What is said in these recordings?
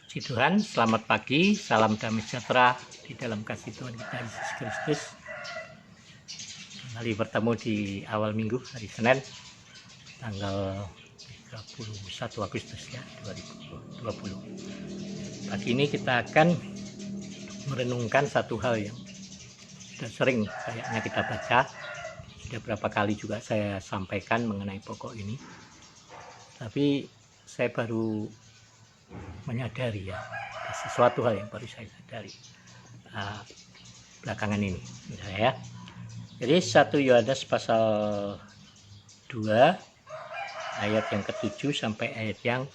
Puji Tuhan, selamat pagi, salam damai sejahtera di dalam kasih Tuhan kita Yesus Kristus. Kembali bertemu di awal minggu hari Senin, tanggal 31 Agustus ya 2020. Pagi ini kita akan merenungkan satu hal yang sudah sering kayaknya kita baca, sudah berapa kali juga saya sampaikan mengenai pokok ini, tapi saya baru menyadari ya sesuatu hal yang baru saya sadari belakangan ini ya. Jadi 1 Yohanes pasal 2 ayat yang ke-7 sampai ayat yang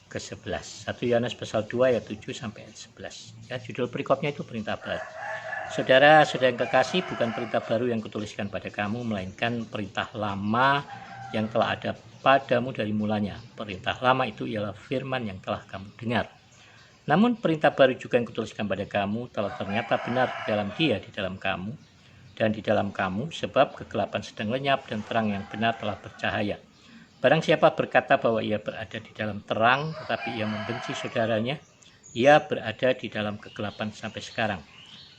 ke-11. 1 Yohanes pasal 2 ayat 7 sampai ayat 11 ya. Judul perikopnya itu perintah baru. Saudara yang kekasih, bukan perintah baru yang kutuliskan pada kamu, melainkan perintah lama yang telah ada padamu dari mulanya. Perintah lama itu ialah firman yang telah kamu dengar. Namun perintah baru juga yang kutuliskan pada kamu telah ternyata benar di dalam Dia, di dalam kamu, dan di dalam kamu, sebab kegelapan sedang lenyap dan terang yang benar telah bercahaya. Barang siapa berkata bahwa ia berada di dalam terang, tetapi ia membenci saudaranya, ia berada di dalam kegelapan sampai sekarang.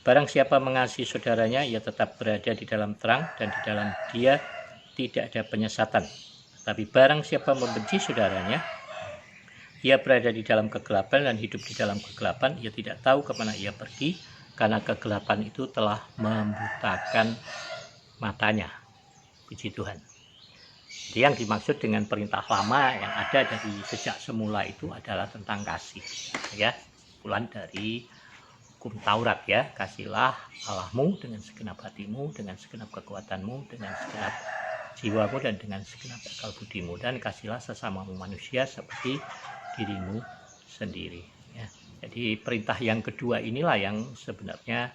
Barang siapa mengasihi saudaranya, ia tetap berada di dalam terang, dan di dalam Dia tidak ada penyesatan. Tapi barang siapa membenci saudaranya, ia berada di dalam kegelapan dan hidup di dalam kegelapan. Ia tidak tahu kemana ia pergi, karena kegelapan itu telah membutakan matanya. Puji Tuhan. Jadi yang dimaksud dengan perintah lama yang ada dari sejak semula itu adalah tentang kasih. Ya, kumpulan dari hukum Taurat ya. Kasihlah Allahmu dengan segenap hatimu, dengan segenap kekuatanmu, dengan segenap jiwamu, dan dengan segenap akal budimu, dan kasihlah sesamamu manusia seperti dirimu sendiri ya. Jadi perintah yang kedua inilah yang sebenarnya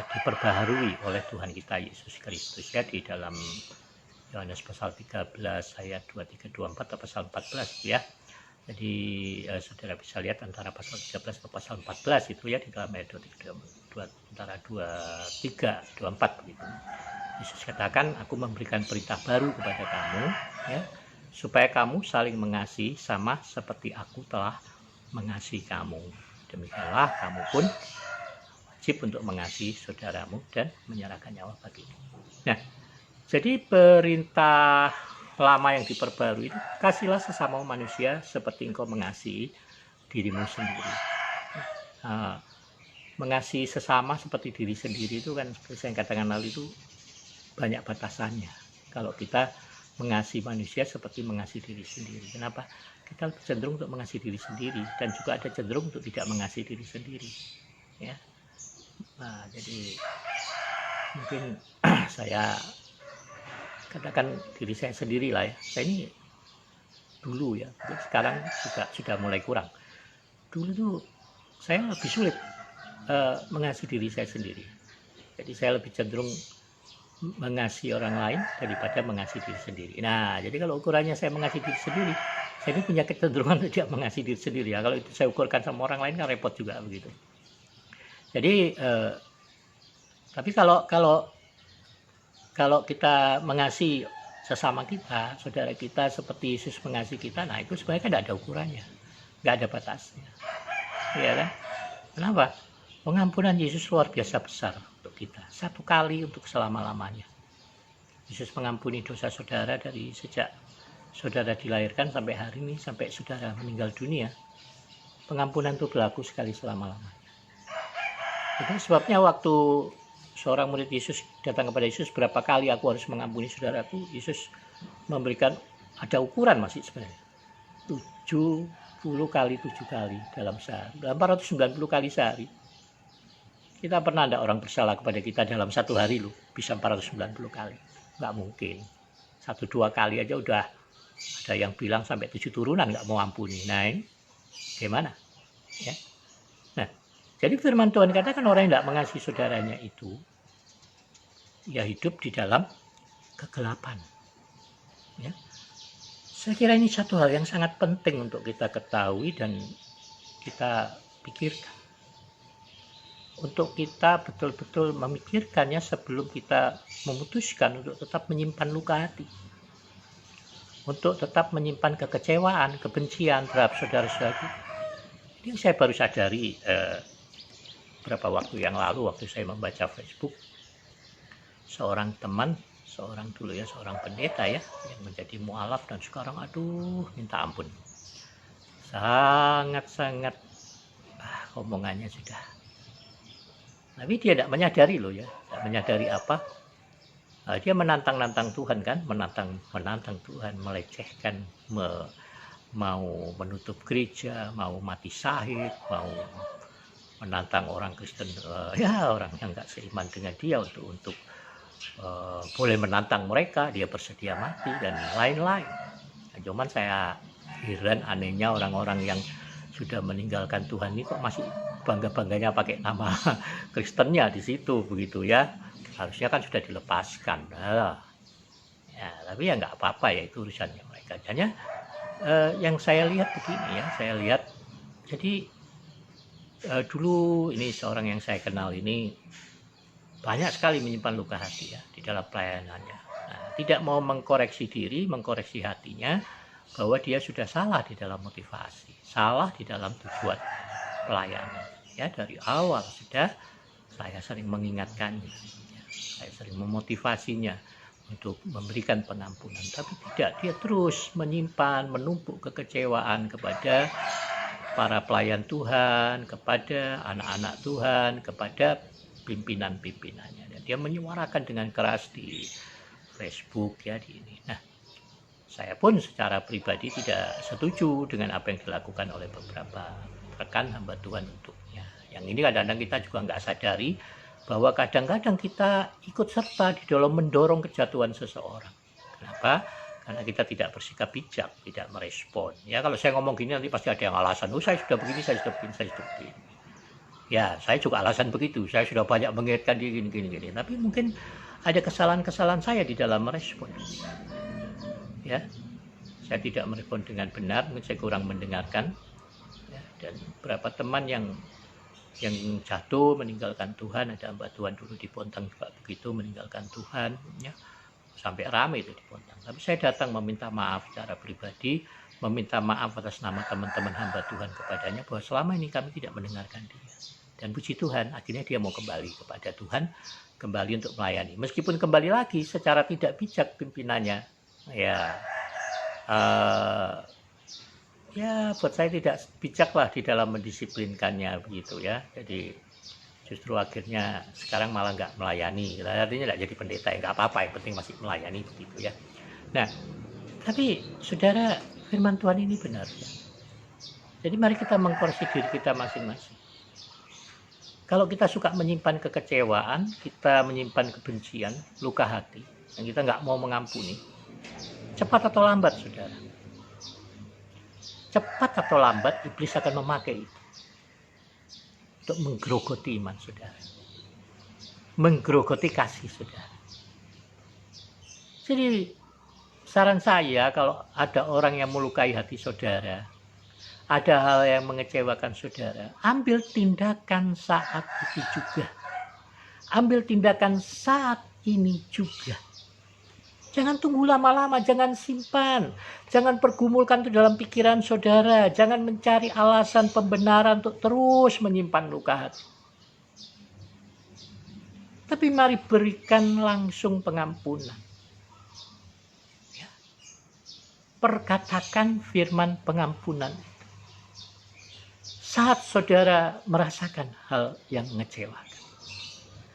diperbaharui oleh Tuhan kita Yesus Kristus ya, di dalam Yohanes pasal 13 ayat 23, 24 atau pasal 14 ya. Jadi saudara bisa lihat antara pasal 13 atau pasal 14 itu ya, di dalam ayat 23, antara 23, 24 begitu. Yesus katakan, aku memberikan perintah baru kepada kamu ya, supaya kamu saling mengasihi sama seperti aku telah mengasihi kamu. Demikianlah kamu pun wajib untuk mengasihi saudaramu dan menyerahkan nyawa baginya. Nah, jadi perintah lama yang diperbarui itu, kasihlah sesama manusia seperti engkau mengasihi dirimu sendiri. Mengasihi sesama seperti diri sendiri itu kan, seperti saya katakan lalu, itu banyak batasannya. Kalau kita mengasihi manusia seperti mengasihi diri sendiri, kenapa? Kita cenderung untuk mengasihi diri sendiri, dan juga ada cenderung untuk tidak mengasihi diri sendiri ya. Nah, jadi mungkin saya katakan diri saya sendiri lah ya. Saya ini dulu ya, sekarang juga sudah mulai kurang. Dulu tuh saya lebih sulit mengasihi diri saya sendiri. Jadi saya lebih cenderung mengasihi orang lain daripada mengasihi diri sendiri. Nah, jadi kalau ukurannya saya mengasihi diri sendiri, saya ini punya kecenderungan tidak mengasihi diri sendiri ya. Kalau itu saya ukurkan sama orang lain kan repot juga begitu. Jadi tapi kalau kita mengasihi sesama kita, saudara kita seperti Yesus mengasihi kita, nah itu sebenarnya kan tidak ada ukurannya, nggak ada batasnya, ya kan? Kenapa? Pengampunan Yesus luar biasa besar untuk kita, satu kali untuk selama-lamanya. Yesus mengampuni dosa saudara dari sejak saudara dilahirkan sampai hari ini, sampai saudara meninggal dunia. Pengampunan itu berlaku sekali selama-lamanya. Itu sebabnya waktu seorang murid Yesus datang kepada Yesus, berapa kali aku harus mengampuni saudaraku, Yesus memberikan, ada ukuran masih sebenarnya, 70 kali 7 kali dalam sehari, 490 kali sehari. Kita pernah ada orang bersalah kepada kita dalam satu hari loh, bisa 490 kali. Nggak mungkin. 1-2 kali aja udah ada yang bilang sampai 7 turunan nggak mau ampuni. Nah ini gimana? Ya. Nah, jadi firman Tuhan katakan orang yang nggak mengasihi saudaranya itu, ya hidup di dalam kegelapan. Ya. Saya kira ini satu hal yang sangat penting untuk kita ketahui dan kita pikirkan. Untuk kita betul-betul memikirkannya sebelum kita memutuskan untuk tetap menyimpan luka hati, untuk tetap menyimpan kekecewaan, kebencian terhadap saudara-saudara kita. Ini saya baru sadari beberapa waktu yang lalu waktu saya membaca Facebook, seorang teman, seorang pendeta ya, yang menjadi mualaf dan sekarang aduh minta ampun. Sangat-sangat omongannya sudah. Tapi dia tidak menyadari loh ya, tidak menyadari apa. Dia menantang-nantang Tuhan kan, menantang Tuhan, melecehkan, mau menutup gereja, mau mati syahid, mau menantang orang Kristen, ya orang yang nggak seiman dengan dia untuk boleh menantang mereka, dia bersedia mati dan lain-lain. Nah, cuman saya heran anehnya orang-orang yang sudah meninggalkan Tuhan ini kok masih bangga-bangganya pakai nama Kristennya di situ begitu ya. Harusnya kan sudah dilepaskan. Nah, ya, tapi ya nggak apa-apa ya, itu urusannya mereka. Hanya yang saya lihat begini ya, saya lihat jadi dulu ini seorang yang saya kenal ini banyak sekali menyimpan luka hati ya di dalam pelayanannya. Nah, tidak mau mengkoreksi diri, mengkoreksi hatinya bahwa dia sudah salah di dalam motivasi, salah di dalam tujuan pelayanan. Ya, dari awal sudah saya sering mengingatkannya, ya, saya sering memotivasinya untuk memberikan pengampunan, tapi tidak, dia terus menyimpan, menumpuk kekecewaan kepada para pelayan Tuhan, kepada anak-anak Tuhan, kepada pimpinan-pimpinannya. Dan dia menyuarakan dengan keras di Facebook ya di ini. Nah, saya pun secara pribadi tidak setuju dengan apa yang dilakukan oleh beberapa rekan hamba Tuhan untuknya. Yang ini kadang-kadang kita juga nggak sadari bahwa kadang-kadang kita ikut serta di dalam mendorong kejatuhan seseorang. Kenapa? Karena kita tidak bersikap bijak, tidak merespon. Ya, kalau saya ngomong gini nanti pasti ada yang alasan, oh saya sudah begini, saya sudah begini, saya sudah begini. Ya, saya juga alasan begitu. Saya sudah banyak mengingatkan dia gini. Tapi mungkin ada kesalahan-kesalahan saya di dalam merespon. Ya, saya tidak merespon dengan benar, mungkin saya kurang mendengarkan. Ya, dan beberapa teman yang jatuh meninggalkan Tuhan, ada hamba Tuhan dulu di Pontang juga begitu meninggalkan Tuhan, ya, sampai ramai itu di Pontang. Tapi saya datang meminta maaf secara pribadi, meminta maaf atas nama teman-teman hamba Tuhan kepadanya bahwa selama ini kami tidak mendengarkan dia. Dan puji Tuhan, akhirnya dia mau kembali kepada Tuhan, kembali untuk melayani. Meskipun kembali lagi secara tidak bijak pimpinannya, ya buat saya tidak bijaklah di dalam mendisiplinkannya begitu ya. Jadi justru akhirnya sekarang malah nggak melayani. Artinya nggak jadi pendeta ya nggak apa-apa, yang penting masih melayani begitu ya. Nah, tapi saudara, firman Tuhan ini benar ya. Jadi mari kita mengkoreksi diri kita masing-masing. Kalau kita suka menyimpan kekecewaan, kita menyimpan kebencian, luka hati, dan kita nggak mau mengampuni, cepat atau lambat saudara, cepat atau lambat iblis akan memakai itu untuk menggerogoti iman saudara, menggerogoti kasih saudara. Jadi saran saya, kalau ada orang yang melukai hati saudara, ada hal yang mengecewakan saudara, ambil tindakan saat itu juga. Ambil tindakan saat ini juga. Jangan tunggu lama-lama, jangan simpan. Jangan pergumulkan itu dalam pikiran saudara. Jangan mencari alasan pembenaran untuk terus menyimpan luka hati. Tapi mari berikan langsung pengampunan. Ya. Perkatakan firman pengampunan. Saat saudara merasakan hal yang mengecewakan,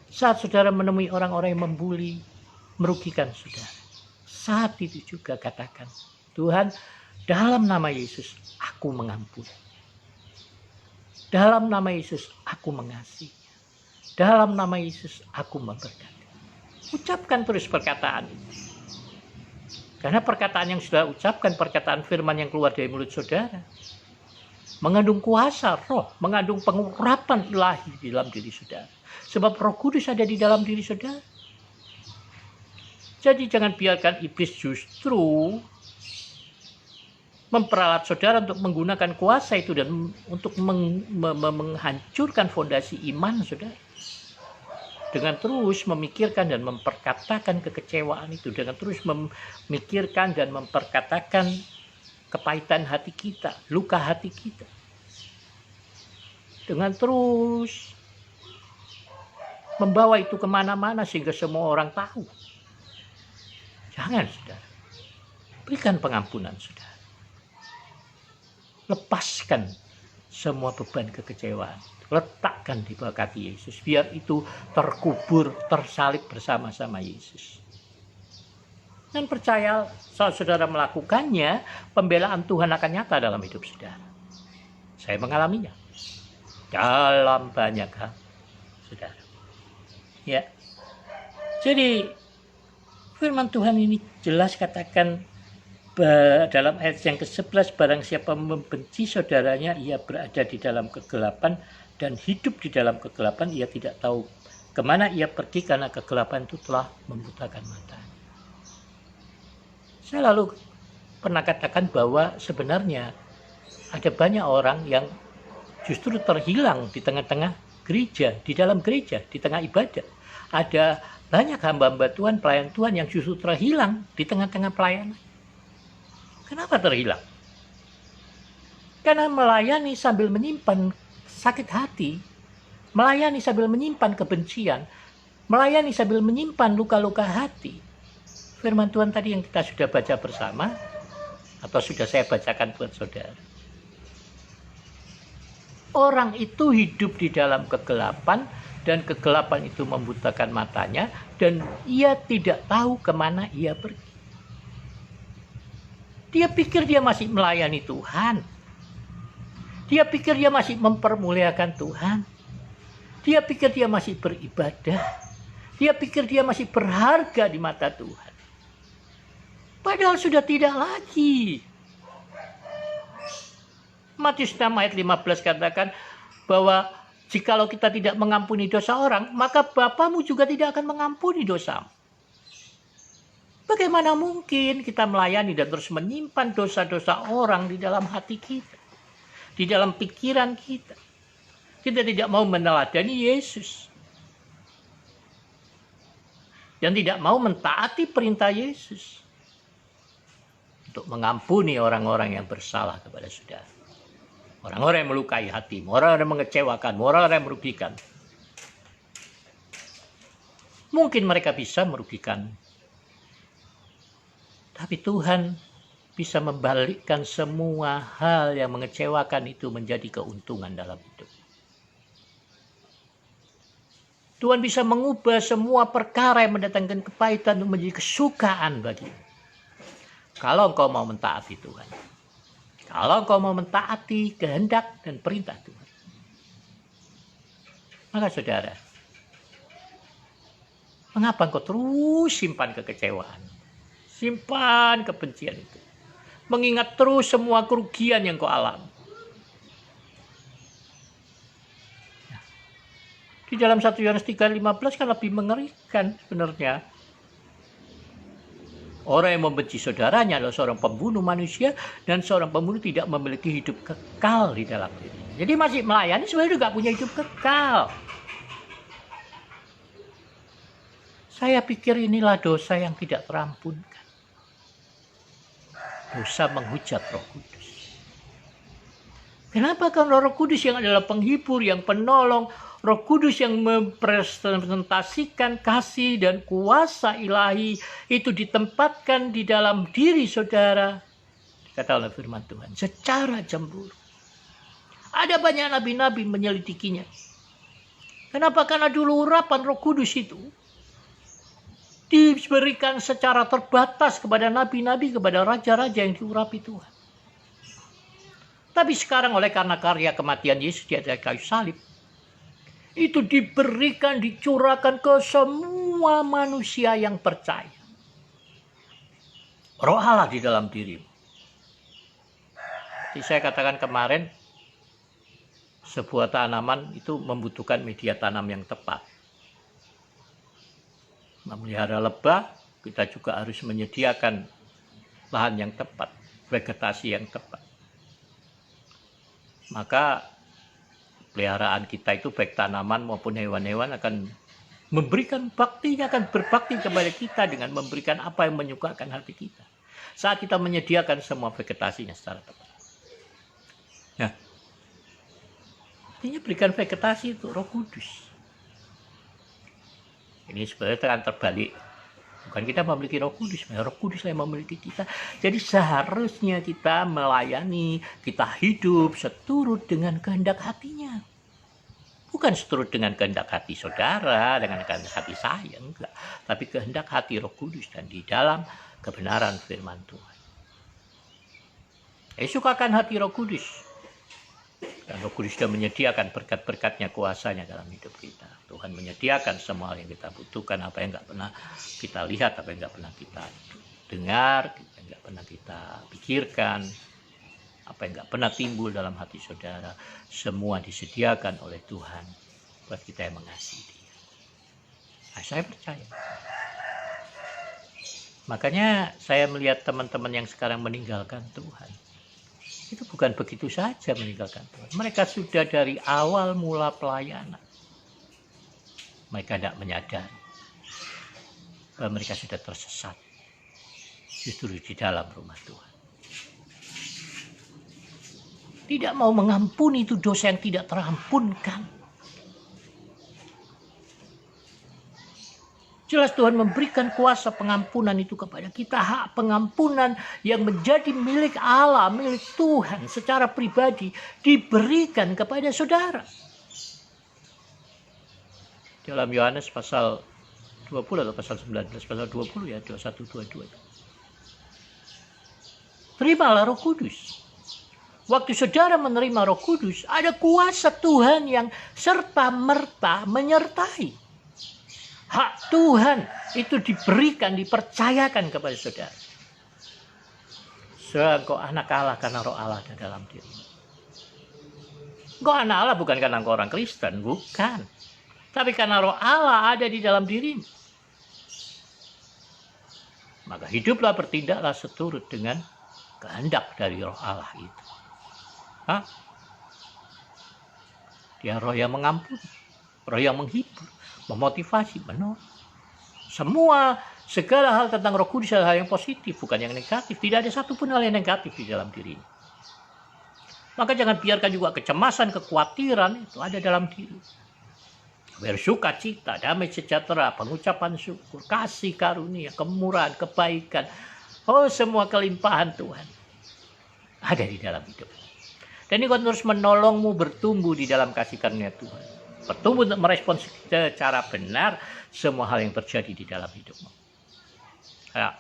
saat saudara menemui orang-orang yang membuli, merugikan saudara, saat itu juga katakan, Tuhan, dalam nama Yesus aku mengampuni, dalam nama Yesus aku mengasihi, dalam nama Yesus aku memberkati. Ucapkan terus perkataan itu, karena perkataan yang sudah ucapkan, perkataan firman yang keluar dari mulut saudara, mengandung kuasa roh, mengandung pengurapan ilahi di dalam diri saudara. Sebab Roh Kudus ada di dalam diri saudara. Jadi jangan biarkan iblis justru memperalat saudara untuk menggunakan kuasa itu dan untuk menghancurkan fondasi iman saudara. Dengan terus memikirkan dan memperkatakan kekecewaan itu, dengan terus memikirkan dan memperkatakan kepahitan hati kita, luka hati kita. dengan terus membawa itu kemana-mana sehingga semua orang tahu. Jangan, saudara. Berikan pengampunan, saudara. Lepaskan semua beban kekecewaan. Letakkan di bawah kaki Yesus. Biar itu terkubur, tersalib bersama-sama Yesus. Dan percaya saat saudara melakukannya, pembelaan Tuhan akan nyata dalam hidup saudara. Saya mengalaminya. Dalam banyak hal, saudara. Ya. Jadi, firman Tuhan ini jelas katakan dalam ayat yang ke-11, barang siapa membenci saudaranya, ia berada di dalam kegelapan dan hidup di dalam kegelapan, ia tidak tahu kemana ia pergi karena kegelapan itu telah membutakan mata. Saya lalu pernah katakan bahwa sebenarnya ada banyak orang yang justru terhilang di tengah-tengah gereja, di dalam gereja, di tengah ibadah. Ada banyak hamba-hamba Tuhan, pelayan Tuhan yang justru terhilang di tengah-tengah pelayanan. Kenapa terhilang? Karena melayani sambil menyimpan sakit hati, melayani sambil menyimpan kebencian, melayani sambil menyimpan luka-luka hati. Firman Tuhan tadi yang kita sudah baca bersama, atau sudah saya bacakan buat saudara. Orang itu hidup di dalam kegelapan, dan kegelapan itu membutakan matanya, dan ia tidak tahu kemana ia pergi. Dia pikir dia masih melayani Tuhan. Dia pikir dia masih mempermuliakan Tuhan. Dia pikir dia masih beribadah. Dia pikir dia masih berharga di mata Tuhan. Padahal sudah tidak lagi. Matius 6 ayat 15 katakan bahwa jikalau kita tidak mengampuni dosa orang, maka Bapamu juga tidak akan mengampuni dosamu. Bagaimana mungkin kita melayani dan terus menyimpan dosa-dosa orang di dalam hati kita, di dalam pikiran kita? Kita tidak mau meneladani Yesus dan tidak mau mentaati perintah Yesus untuk mengampuni orang-orang yang bersalah kepada saudara. Orang-orang yang melukai hatimu, orang-orang yang mengecewakan, orang-orang yang merugikan. Mungkin mereka bisa merugikan, tapi Tuhan bisa membalikkan semua hal yang mengecewakan itu menjadi keuntungan dalam hidup. Tuhan bisa mengubah semua perkara yang mendatangkan kepahitan menjadi kesukaan bagimu. Kalau engkau mau mentaati Tuhan. Kalau engkau mau mentaati kehendak dan perintah Tuhan. Maka saudara, mengapa engkau terus simpan kekecewaan? Simpan kebencian itu. Mengingat terus semua kerugian yang kau alami. Di dalam 1 Yohanes 3:15 kan lebih mengerikan sebenarnya. Orang yang membenci saudaranya adalah seorang pembunuh manusia, dan seorang pembunuh tidak memiliki hidup kekal di dalam dirinya. Jadi masih melayani sebenarnya juga punya hidup kekal. Saya pikir inilah dosa yang tidak terampunkan. Dosa menghujat Roh Kudus. Kenapa? Karena Roh Kudus yang adalah penghibur, yang penolong, Roh Kudus yang mempresentasikan kasih dan kuasa ilahi itu ditempatkan di dalam diri saudara. Kata oleh firman Tuhan, secara cemburu. Ada banyak nabi-nabi menyelidikinya. Kenapa? Karena dulu urapan Roh Kudus itu diberikan secara terbatas kepada nabi-nabi, kepada raja-raja yang diurapi Tuhan. Tapi sekarang oleh karena karya kematian Yesus di atas kayu salib, itu diberikan, dicurahkan ke semua manusia yang percaya. Roh Allah di dalam dirimu. Seperti saya katakan kemarin, sebuah tanaman itu membutuhkan media tanam yang tepat. Memelihara lebah, kita juga harus menyediakan lahan yang tepat, vegetasi yang tepat. Maka peliharaan kita itu baik tanaman maupun hewan-hewan akan memberikan baktinya, akan berbakti kepada kita dengan memberikan apa yang menyukakan hati kita. Saat kita menyediakan semua vegetasinya secara tepat. Nah, Artinya berikan vegetasi itu Roh Kudus. Ini sebenarnya akan terbalik. Bukan kita memiliki Roh Kudus, Roh Kudus yang memiliki kita. Jadi seharusnya kita melayani, kita hidup seturut dengan kehendak hatinya. Bukan seturut dengan kehendak hati saudara, dengan kehendak hati saya, enggak. Tapi kehendak hati Roh Kudus dan di dalam kebenaran firman Tuhan. Sukakan hati Roh Kudus. Dan Roh Kudus sudah menyediakan berkat-berkatnya, kuasanya dalam hidup kita. Tuhan menyediakan semua hal yang kita butuhkan, apa yang nggak pernah kita lihat, apa yang nggak pernah kita dengar, apa yang nggak pernah kita pikirkan, apa yang nggak pernah timbul dalam hati saudara. Semua disediakan oleh Tuhan buat kita yang mengasihi Dia. Nah, saya percaya. Makanya saya melihat teman-teman yang sekarang meninggalkan Tuhan. Itu bukan begitu saja meninggalkan Tuhan. Mereka sudah dari awal mula pelayanan. Mereka tidak menyadari bahwa mereka sudah tersesat justru di dalam rumah Tuhan. Tidak mau mengampuni itu dosa yang tidak terampunkan. Jelas Tuhan memberikan kuasa pengampunan itu kepada kita. Hak pengampunan yang menjadi milik Allah, milik Tuhan secara pribadi diberikan kepada saudara. Dalam Yohanes pasal 20 atau pasal 19, pasal 20 ya, 21, 22. Terimalah Roh Kudus. Waktu saudara menerima Roh Kudus, ada kuasa Tuhan yang serta-merta menyertai. Hak Tuhan itu diberikan, dipercayakan kepada saudara. Engkau anak Allah karena Roh Allah ada dalam diri. Engkau anak Allah bukan karena engkau orang Kristen, bukan. Tapi karena Roh Allah ada di dalam dirimu. Maka hiduplah, bertindaklah seturut dengan kehendak dari Roh Allah itu. Dia Roh yang mengampuni, Roh yang menghibur, memotivasi, menolong. Segala hal tentang Roh Kudus adalah hal yang positif, bukan yang negatif. Tidak ada satupun hal yang negatif di dalam diri. Maka jangan biarkan juga kecemasan, kekhawatiran itu ada dalam diri. Bersuka cita, damai sejahtera, pengucapan syukur, kasih karunia, kemurahan, kebaikan. Semua kelimpahan Tuhan ada di dalam hidup. Dan ini akan terus menolongmu bertumbuh di dalam kasih karunia Tuhan. Bertumbuh untuk merespons secara benar semua hal yang terjadi di dalam hidupmu. Ya.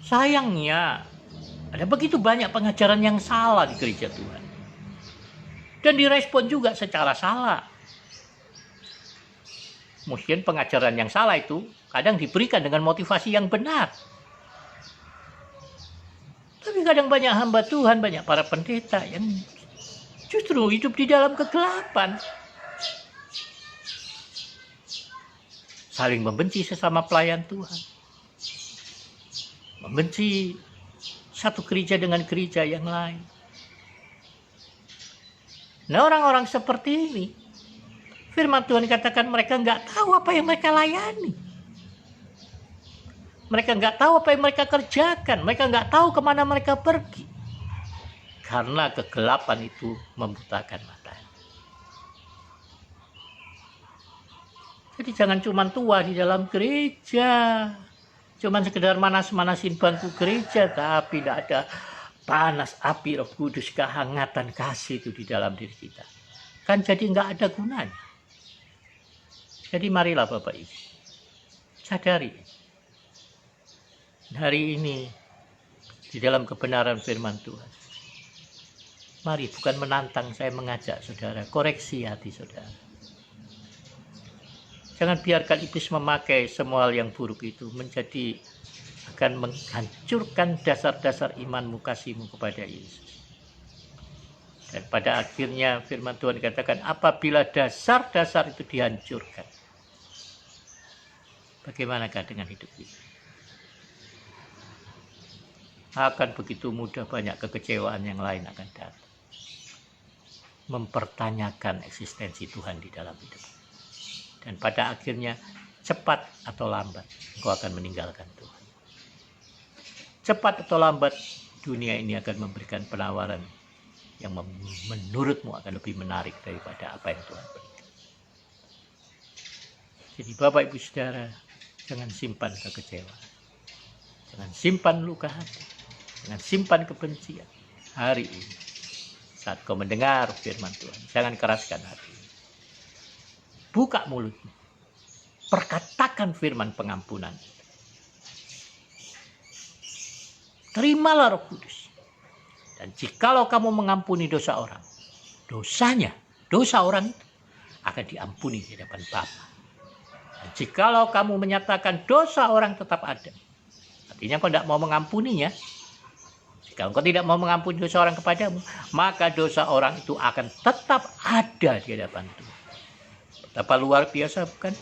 Sayangnya, ada begitu banyak pengajaran yang salah di gereja Tuhan. Dan direspon juga secara salah. Mungkin pengajaran yang salah itu kadang diberikan dengan motivasi yang benar. Tapi kadang banyak hamba Tuhan, banyak para pendeta yang justru hidup di dalam kegelapan. Saling membenci sesama pelayan Tuhan. Membenci satu gereja dengan gereja yang lain. Nah, orang-orang seperti ini, firman Tuhan katakan mereka nggak tahu apa yang mereka layani. Mereka nggak tahu apa yang mereka kerjakan. Mereka nggak tahu kemana mereka pergi. Karena kegelapan itu membutakan mata. Jadi jangan cuma tua di dalam gereja. Cuma sekedar manas-manasin bangku gereja. Tapi tidak ada panas api Roh Kudus, kehangatan kasih itu di dalam diri kita. Kan jadi nggak ada gunanya. Jadi marilah Bapak Ibu, sadari hari ini di dalam kebenaran firman Tuhan. Mari, bukan menantang, saya mengajak saudara, koreksi hati saudara. Jangan biarkan iblis memakai semua hal yang buruk itu menjadi akan menghancurkan dasar-dasar imanmu, kasihmu kepada Yesus. Dan pada akhirnya firman Tuhan katakan, apabila dasar-dasar itu dihancurkan, bagaimanakah dengan hidup kita? Akan begitu mudah banyak kekecewaan yang lain akan datang. Mempertanyakan eksistensi Tuhan di dalam hidup. Dan pada akhirnya, cepat atau lambat, engkau akan meninggalkan Tuhan. Cepat atau lambat, dunia ini akan memberikan penawaran yang menurutmu akan lebih menarik daripada apa yang Tuhan berikan. Jadi Bapak Ibu Saudara, jangan simpan kekecewaan, jangan simpan luka hati, jangan simpan kebencian. Hari ini saat kau mendengar firman Tuhan, jangan keraskan hati. Buka mulutmu, perkatakan firman pengampunan. Terimalah Roh Kudus. Dan jikalau kamu mengampuni dosa orang, dosa orang itu akan diampuni di hadapan Bapa. Dan jikalau kamu menyatakan dosa orang tetap ada, artinya kau tidak mau mengampuninya. Jika engkau tidak mau mengampuni dosa orang kepadamu, maka dosa orang itu akan tetap ada di hadapan Tuhan. Betapa luar biasa bukan?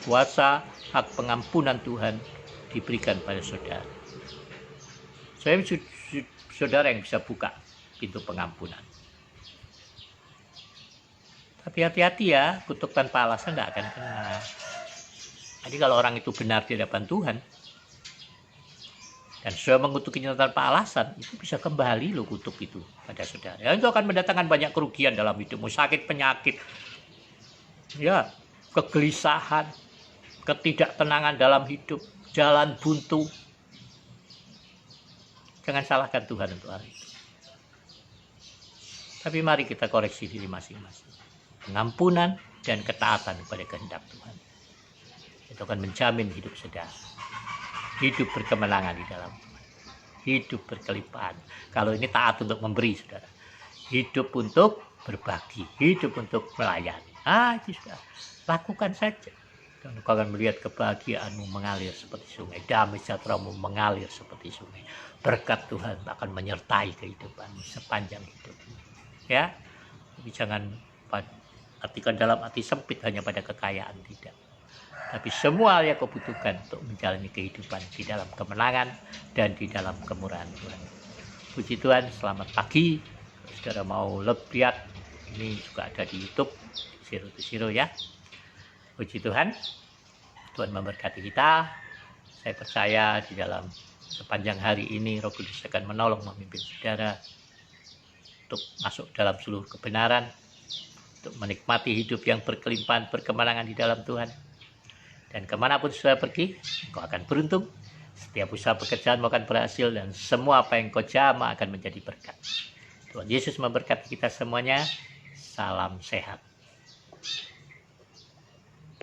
Kuasa hak pengampunan Tuhan diberikan pada saudara. Saudara yang bisa buka pintu pengampunan. Tapi hati-hati ya, kutuk tanpa alasan tidak akan kena. Jadi kalau orang itu benar di hadapan Tuhan, dan sudah mengutukinya tanpa alasan, itu bisa kembali loh kutuk itu pada saudara. Ya, itu akan mendatangkan banyak kerugian dalam hidupmu, sakit, penyakit, ya, kegelisahan, ketidaktenangan dalam hidup, jalan buntu. Jangan salahkan Tuhan untuk hal itu. Tapi mari kita koreksi diri masing-masing. Pengampunan dan ketaatan kepada kehendak Tuhan. Itu akan menjamin hidup saudara. Hidup berkemenangan di dalam Tuhan. Hidup berkelimpahan. Kalau ini taat untuk memberi, saudara. Hidup untuk berbagi. Hidup untuk melayani. Itu sudah. Lakukan saja. Dan kau akan melihat kebahagiaanmu mengalir seperti sungai. Damai sejahteramu mengalir seperti sungai. Berkat Tuhan akan menyertai kehidupanmu sepanjang hidupmu. Ya. Tapi jangan artikan dalam hati sempit hanya pada kekayaan, tidak. Tapi semua yang kau butuhkan untuk menjalani kehidupan di dalam kemenangan dan di dalam kemurahan Tuhan. Puji Tuhan, selamat pagi. Saudara mau lihat, ini juga ada di YouTube, Zero to Zero ya. Puji Tuhan, Tuhan memberkati kita. Saya percaya di dalam sepanjang hari ini Roh Kudus akan menolong memimpin saudara untuk masuk dalam seluruh kebenaran, untuk menikmati hidup yang berkelimpahan, berkemenangan di dalam Tuhan. Dan kemanapun saudara pergi, kau akan beruntung. Setiap usaha pekerjaanmu akan berhasil, dan semua apa yang kau jama akan menjadi berkat. Tuhan Yesus memberkati kita semuanya. Salam sehat.